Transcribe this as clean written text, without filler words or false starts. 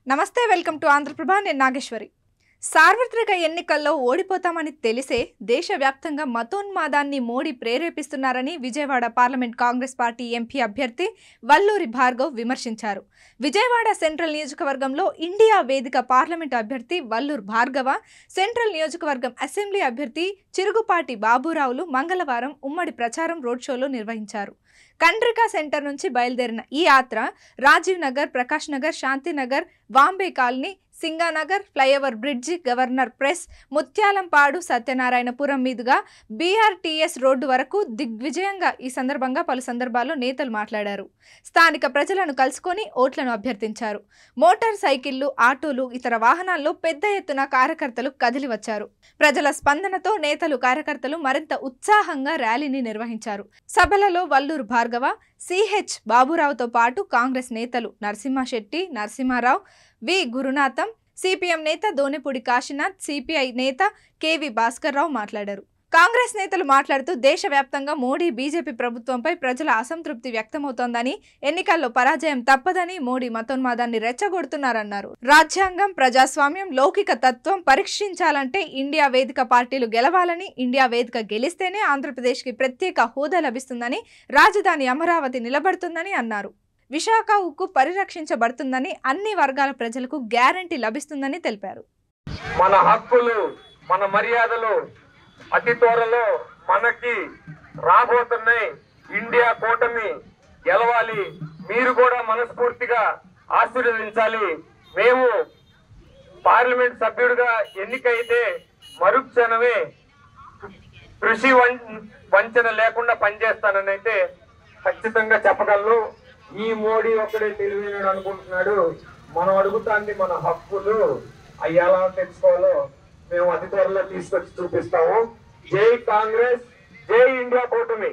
నమస్తే welcome to Andhraprabha నేను నాగేశ్వరి సార్వత్రిక ఎన్నికల్లో ఓడిపోతామని తెలిసే దేశవ్యాప్తంగా మతోన్మాదాన్ని మోడీ ప్రేరేపిస్తున్నారని Vijayawada parliament Congress party MP అభ్యర్థి వల్లూరి భార్గవ్ విమర్శించారు. విజయవాడ సెంట్రల్ నియోజకవర్గంలో ఇండియా వేదిక పార్లమెంట్ అభ్యర్థి వల్లూరి భార్గవ, సెంట్రల్ నియోజకవర్గం అసెంబ్లీ అభ్యర్థి చిరుగుపాటి బాబురావులు మంగళవారం ఉమ్మడి ప్రచారం రోడ్ షోలో నిర్వహించారు. కండ్రికా సెంటర్ నుంచి బయలుదేరిన ఈ యాత్ర Rajiv Nagar, Prakash Nagar, Shantinagar, Vambay colony, Singanagar, flyover bridge, governor press, Muthyalampadu, Satyanarayanapuram మీదుగా బీఆర్టీఎస్ రోడ్డు వరకు దిగ్విజయంగా ఈ సందర్భంగా పలు సందర్భాల్లో నేతలు మాట్లాడారు. స్థానిక ప్రజలను కలుసుకొని ఓట్లను అభ్యర్థించారు. మోటార్ సైకిళ్లు, ఆటోలు, ఇతర వాహనాల్లో పెద్ద ఎత్తున కార్యకర్తలు కదిలి వచ్చారు. ప్రజల స్పందనతో నేతలు, కార్యకర్తలు మరింత ఉత్సాహంగా ర్యాలీని నిర్వహించారు. సభలలో వల్లూరి భార్గవ, సిహెచ్ బాబురావుతో పాటు కాంగ్రెస్ నేతలు నరసింహశెట్టి, నరసింహారావు, వి గురునాథం, సిపిఎం నేత దోనెపూడి కాశీనాథ్, సిపిఐ నేత కేవి భాస్కర్రావు మాట్లాడారు. కాంగ్రెస్ నేతలు మాట్లాడుతూ దేశవ్యాప్తంగా మోడీ, బీజేపీ ప్రభుత్వంపై ప్రజల అసంతృప్తి వ్యక్తమవుతోందని, ఎన్నికల్లో పరాజయం తప్పదని, మోడీ మతోన్మాదాన్ని రెచ్చగొడుతున్నారన్నారు. రాజ్యాంగం, ప్రజాస్వామ్యం, లౌకిక తత్వం పరీక్షించాలంటే ఇండియా వేదిక పార్టీలు గెలవాలని, ఇండియా వేదిక గెలిస్తేనే ఆంధ్రప్రదేశ్కి ప్రత్యేక హోదా లభిస్తుందని, రాజధాని అమరావతి నిలబడుతుందని అన్నారు. విశాఖ ఉక్కు పరిరక్షించబడుతుందని, అన్ని వర్గాల ప్రజలకు గ్యారంటీ లభిస్తుందని తెలిపారు. మన హక్కులు, మన మర్యాదలు అతి త్వరలో మనకి రాబోతున్నాయి. ఇండియా కూటమి గెలవాలి. మీరు కూడా మనస్ఫూర్తిగా ఆశీర్వదించాలి. మేము పార్లమెంట్ సభ్యుడిగా ఎన్నికైతే మరుక్షణమే కృషి వంచన లేకుండా పనిచేస్తానని అయితే ఖచ్చితంగా చెప్పగలను. ఈ మోడీ ఒక్కడే తెలివినాడు అనుకుంటున్నాడు. మనం అడుగుతాంది మన హక్కులు, అవి ఎలా తెచ్చుకోవాలో మేము అతి త్వరలో తీసుకొచ్చి చూపిస్తాము. జై కాంగ్రెస్, జై ఇండియా కూటమి.